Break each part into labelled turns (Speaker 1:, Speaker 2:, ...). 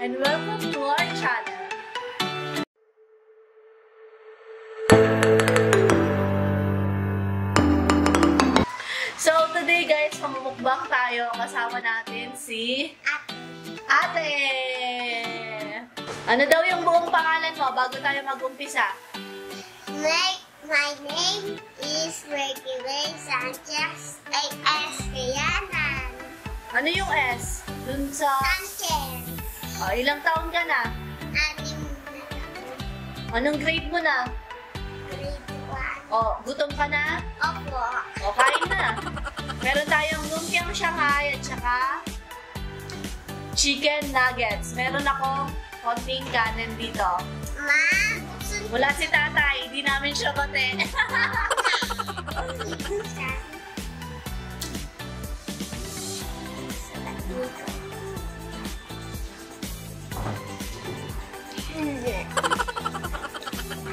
Speaker 1: and welcome to our channel. So today guys, mamumukbang tayo. Kasama natin si Ate. Ano daw yung buong pangalan mo bago tayo mag-umpisa?
Speaker 2: My name is Ricky Ray Sanchez, A.S. Kayanan.
Speaker 1: Ano yung S? Dun sa...
Speaker 2: Sanchez.
Speaker 1: Oh, ilang taon ka na?
Speaker 2: 6 na taon.
Speaker 1: Anong grade mo na?
Speaker 2: Grade 1.
Speaker 1: Oh, gutom ka na?
Speaker 2: Opo.
Speaker 1: O, kain na. Meron tayong lumpiang Shanghai at saka chicken nuggets. Meron akong konting kanin dito.
Speaker 2: Ma,
Speaker 1: Wala si tatay, hindi namin siya kote.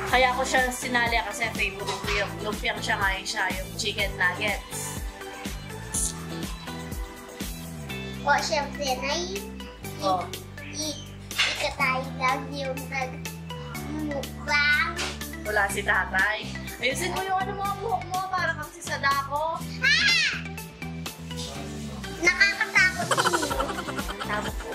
Speaker 1: Kaya ko siya sinali kasi favorite ko yung lumpiang Shanghai siya, yung chicken nuggets.
Speaker 2: O, syempre,
Speaker 1: Oh.
Speaker 2: ikatay lang yung nag-mukbang.
Speaker 1: Wala si tatay. Ayusin mo yung ano mo, buhok mo, para kang si Sadako.
Speaker 2: Nakakatakot din yun.
Speaker 1: Tama po.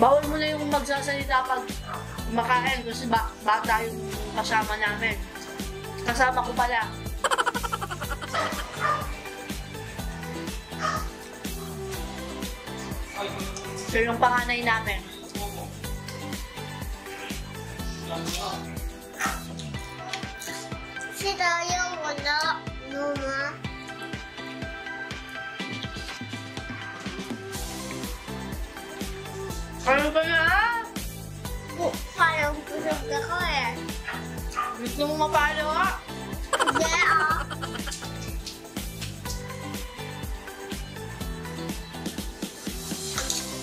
Speaker 1: Bawal mo na yung magsasalita pag makain kasi bata yung kasama namin. Kasama ko pala. Siya yung panganay namin.
Speaker 2: Si Tayo wala, Numa.
Speaker 1: Ano ba na?
Speaker 2: Parang busog ako eh.
Speaker 1: Gusto mo mapalo ka?
Speaker 2: Hindi ah.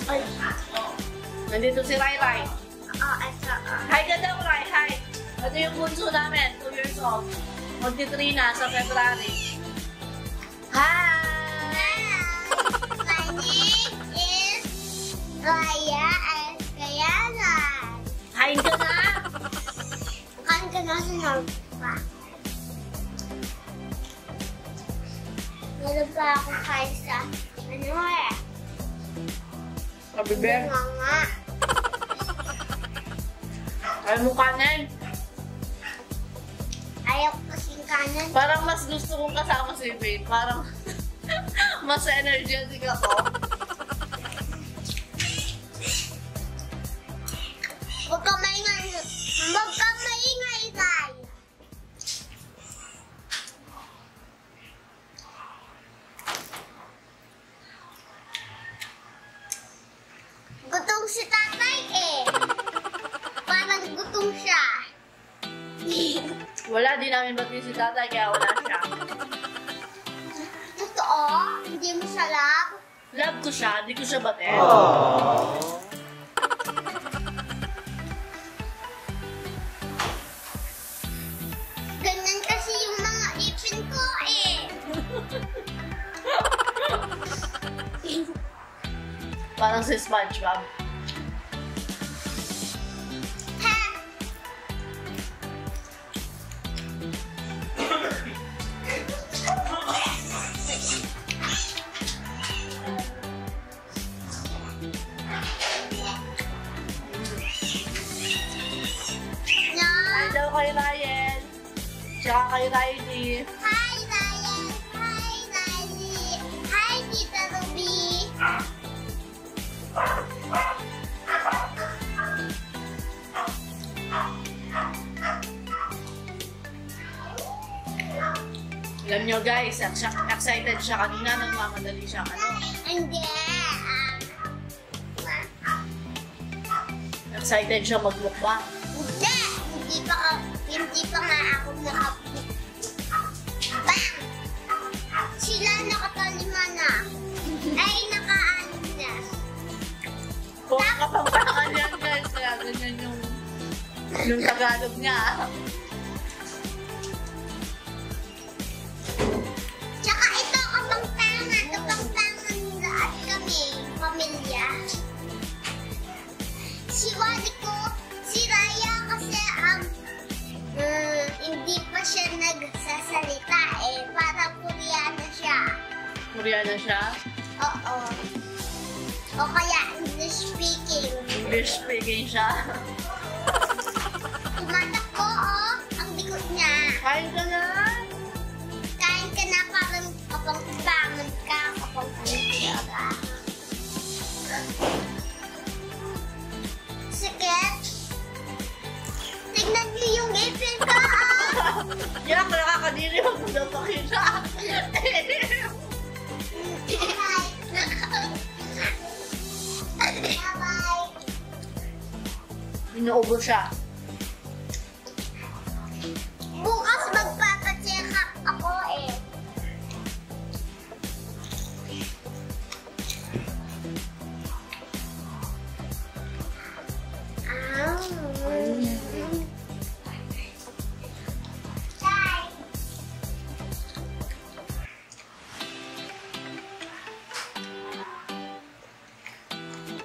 Speaker 1: Ay. Nandito si Rai Rai.
Speaker 2: Ito
Speaker 1: Hi ka daw, Rai. Hi. Ito yung bunso namin, 2 years old. Magti-3 na sa February. Hi!
Speaker 2: My name is Raya Kayanan.
Speaker 1: Kain ka na?
Speaker 2: Kan ka na sa Norpa. Meron pa akong kain sa ano eh.
Speaker 1: Kabibe.
Speaker 2: Nga.
Speaker 1: Ayaw mo kanin.
Speaker 2: Ayaw ko kasing kanan.
Speaker 1: Parang mas gusto kong kasama si Babe. Parang mas energetic ako.
Speaker 2: Huwag ka maingay. Huwag ka maingay, Tay. Gutom si tatay eh. Parang gutom siya.
Speaker 1: Wala, di namin bati si tatay kaya wala siya.
Speaker 2: Totoo? Hindi mo siya love?
Speaker 1: Love ko siya, di ko siya bati.
Speaker 2: Ganyan kasi yung mga ipin ko eh.
Speaker 1: Parang si SpongeBob.
Speaker 2: Ha?
Speaker 1: Hi
Speaker 2: No.
Speaker 1: daw kay Ryan. Tsaka kay Riley.
Speaker 2: Hi, Ryan. Hi, Riley. Hi, Tita Ruby.
Speaker 1: Alam nyo guys, excited siya kanina, nagmamadali siya ano.
Speaker 2: Hindi.
Speaker 1: Excited siya magmukbang.
Speaker 2: Hindi. Hindi pa nga ako nakapit. Bang! Sila nakatalima na. Ay, naka-anim na.
Speaker 1: Kung kapampangan yan guys, kaya ganyan yung Tagalog niya.
Speaker 2: usually ko si Raya kasi hindi pa siya nagsasalita eh. Parang Koreana siya.
Speaker 1: Koreana siya?
Speaker 2: Oo. O kaya English speaking.
Speaker 1: English speaking siya.
Speaker 2: Tumatakbo oh, ang likod niya.
Speaker 1: Kain ka na?
Speaker 2: Kain ka na parang kapang bangon ka, kapang kanina ka. Sige. Tignan niyo yung ipin ko ah.
Speaker 1: Yak, nakakadiri mo daw pakita.
Speaker 2: Bye-bye.
Speaker 1: Inuubo siya.
Speaker 2: Bukas magpapacheck up ako eh.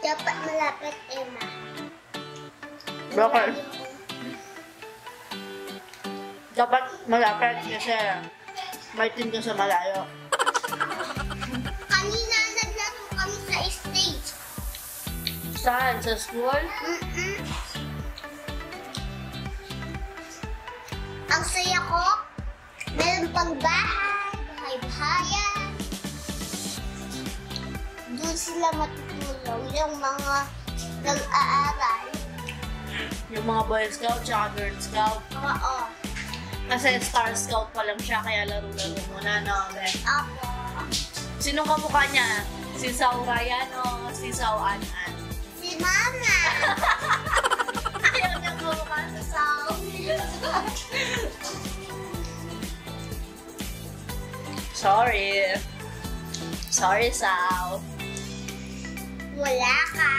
Speaker 2: Dapat malapit, Emma.
Speaker 1: Bakit? Dapat malapit kasi may team ka sa malayo.
Speaker 2: Kanina naglaro kami sa stage.
Speaker 1: Saan? Sa school?
Speaker 2: Ang saya ko, meron pang bahay, bahay-bahayan. Doon sila matutulog, yung mga nag-aaral.
Speaker 1: Yung mga Boy Scout tsaka Girl Scout.
Speaker 2: Oo.
Speaker 1: Kasi Star Scout pa lang siya, kaya laro-laro muna, no?
Speaker 2: Apo.
Speaker 1: Sinong kamukha niya? Si Sao Ryan o si Sao An-An?
Speaker 2: Si Mama.
Speaker 1: Ayaw niya kamukha sa Sao. Sorry. Sorry, Sao.
Speaker 2: Wala ka.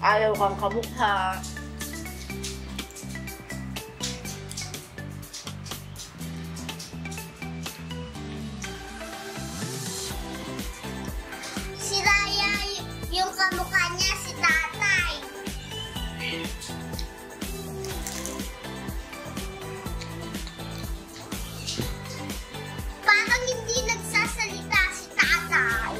Speaker 1: Ayaw kang kamukha.
Speaker 2: Si Raya, yung kamukha niya, si Tatay. Parang hindi nagsasalita si Tatay.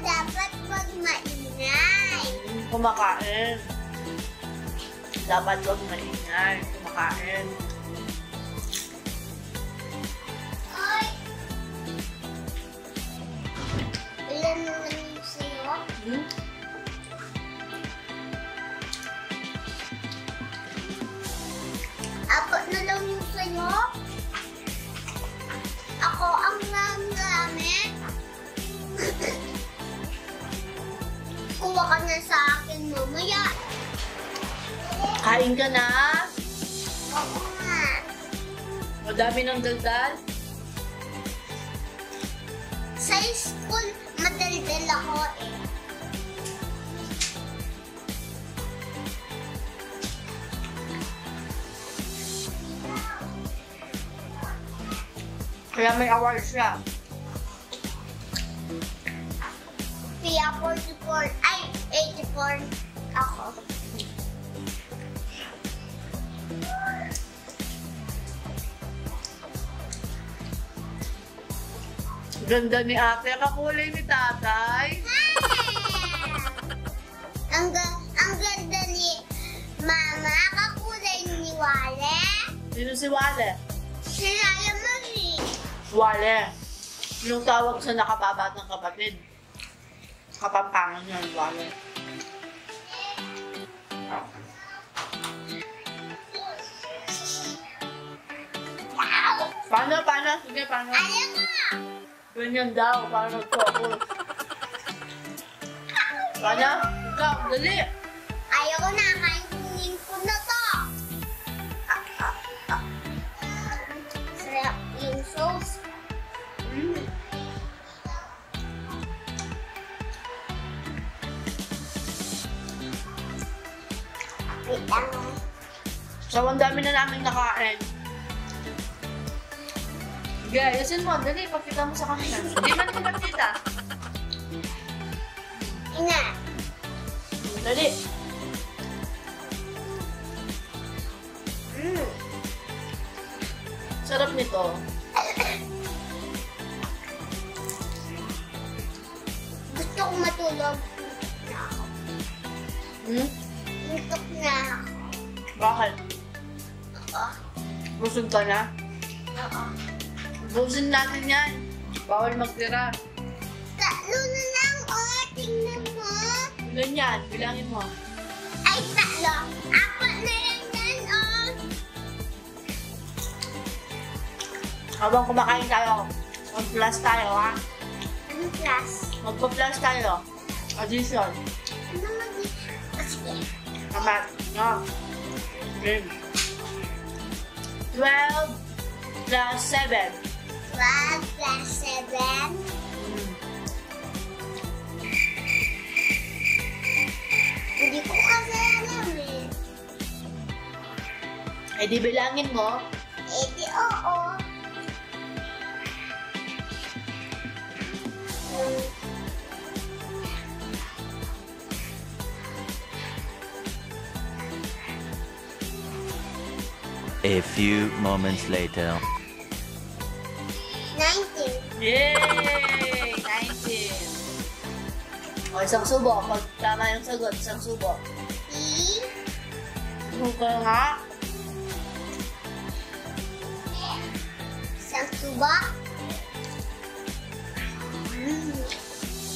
Speaker 2: Dapat wag maingay.
Speaker 1: Kumakain. Dapat huwag maingay. Kumakain.
Speaker 2: Ay! Ilan naman yung sa'yo? Apat na lang yung sa'yo? Ako ang marami. Kuha ka na sa akin mamaya.
Speaker 1: Kain ka na?
Speaker 2: Oo nga.
Speaker 1: Madami ng daldal?
Speaker 2: Sa school, madaldal ako eh.
Speaker 1: Kaya may award siya.
Speaker 2: Kaya 44, ay 84 ako.
Speaker 1: Ganda ni ate. Kakulay ni tatay.
Speaker 2: Ang ganda ni Mama, kakulay ni Wale.
Speaker 1: Sino si Wale?
Speaker 2: Si Raya Marie.
Speaker 1: Wale. Yung tawag sa nakababat ng kapatid. Kapampangan niya yung Wale. Paano? Sige, paano?
Speaker 2: Ayaw ko!
Speaker 1: Ganyan daw, para nag-focus. Paano? Ikaw, dali!
Speaker 2: Ayaw ko na, kainin ko na to. Sarap yung sauce. Wait lang.
Speaker 1: So, ang dami na namin nakain. Sige, ayusin mo. Dali, pagkita mo sa kanila. Hindi man nila kita. Dali. Sarap nito.
Speaker 2: Gusto ko matulog. Gusto ko na ako.
Speaker 1: Bakit?
Speaker 2: Oo.
Speaker 1: Busog ka na?
Speaker 2: Oo.
Speaker 1: Busin natin yan. Bawal magtira.
Speaker 2: Tatlo na lang, oh. Tingnan mo.
Speaker 1: Ilan yan? Bilangin mo.
Speaker 2: Ay, tatlo. Apat na lang yan, oh.
Speaker 1: Habang kumakain tayo, mag-plus tayo, ha?
Speaker 2: Anong class?
Speaker 1: Magpa-plus tayo. Addition.
Speaker 2: Ano mag-i- Oh, sige.
Speaker 1: Kamat. No. Game. 12 plus 7.
Speaker 2: 12 plus 7. Hindi ko kasi alam eh.
Speaker 1: Eh di bilangin mo.
Speaker 2: Eh di oo.
Speaker 3: A few moments later.
Speaker 2: 19.
Speaker 1: Yay! 19. O, isang subo. Pag tama yung sagot, isang subo.
Speaker 2: E.
Speaker 1: Subo nga.
Speaker 2: Isang tuba.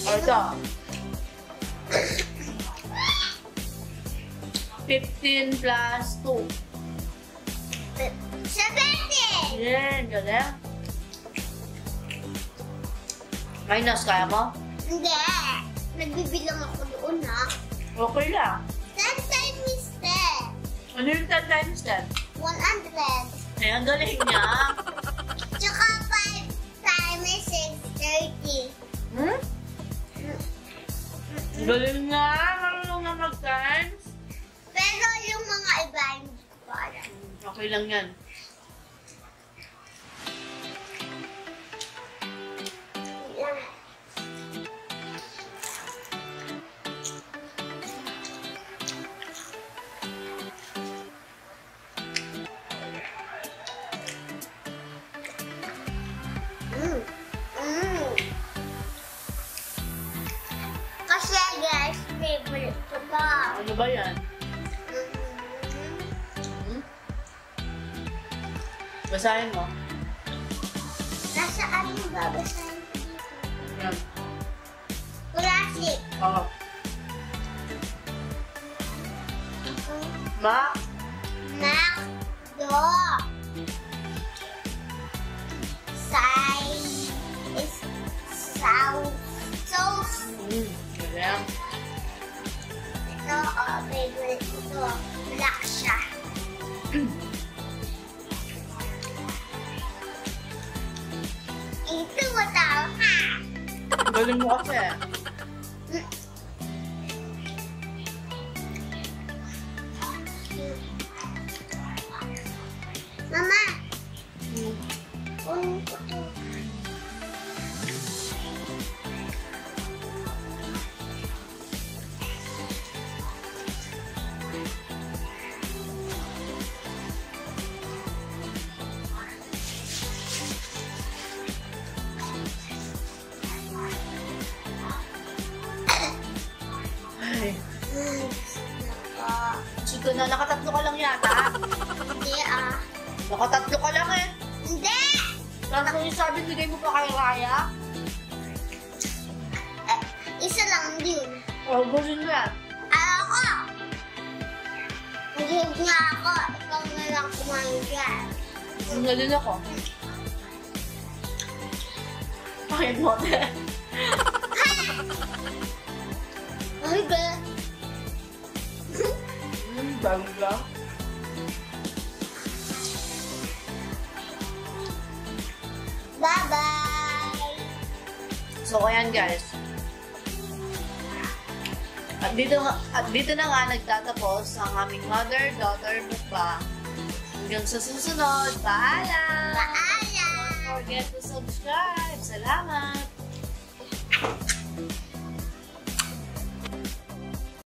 Speaker 1: O, ito. 15 plus 2.
Speaker 2: 17.
Speaker 1: Yan, galing. Minus, kaya mo?
Speaker 2: Hindi. Nagbibilang ako doon ha.
Speaker 1: Okay lang.
Speaker 2: 10 times 10.
Speaker 1: Ano yung 10 times 10?
Speaker 2: 100.
Speaker 1: Eh, ang galing niya.
Speaker 2: Tsaka 5 times 6, 30.
Speaker 1: Hmm? Ang galing nga. Marunong na mag-times.
Speaker 2: Pero yung mga iba, hindi ko pa alam.
Speaker 1: Okay lang yan.
Speaker 2: Kasi guys, favorite ko ba?
Speaker 1: Ano ba yan? Hmm? Basahin mo.
Speaker 2: Nasaan mo babasahin ko dito?
Speaker 1: Yan.
Speaker 2: Classic.
Speaker 1: Oo. Ma?
Speaker 2: Macdo. Size is sauce.
Speaker 1: Galing.
Speaker 2: Ito, favorite ko to. Black siya. Ito mo tao ka.
Speaker 1: Ang galing mo kasi.
Speaker 2: Mama, kunin ko to.
Speaker 1: Ay.
Speaker 2: Nako.
Speaker 1: Sige na, nakatatlo ka lang yata.
Speaker 2: Hindi ah.
Speaker 1: Nakatatlo ka lang eh.
Speaker 2: Hindi!
Speaker 1: Tapos yung sabi, bigay mo pa kay Raya.
Speaker 2: Isa lang yun.
Speaker 1: O, gusto mo yan.
Speaker 2: Ako! Nag-hug nga ako. Ikaw na lang kumain dyan.
Speaker 1: Gusto na din ako. Bakit mo, te?
Speaker 2: Ay, ba?
Speaker 1: Bago lang.
Speaker 2: Bye-bye!
Speaker 1: So, ayan guys. At dito na nga nagtatapos ang aming mother-daughter mukbang. Hanggang sa susunod, paalam!
Speaker 2: Paalam!
Speaker 1: Don't forget to subscribe. Salamat!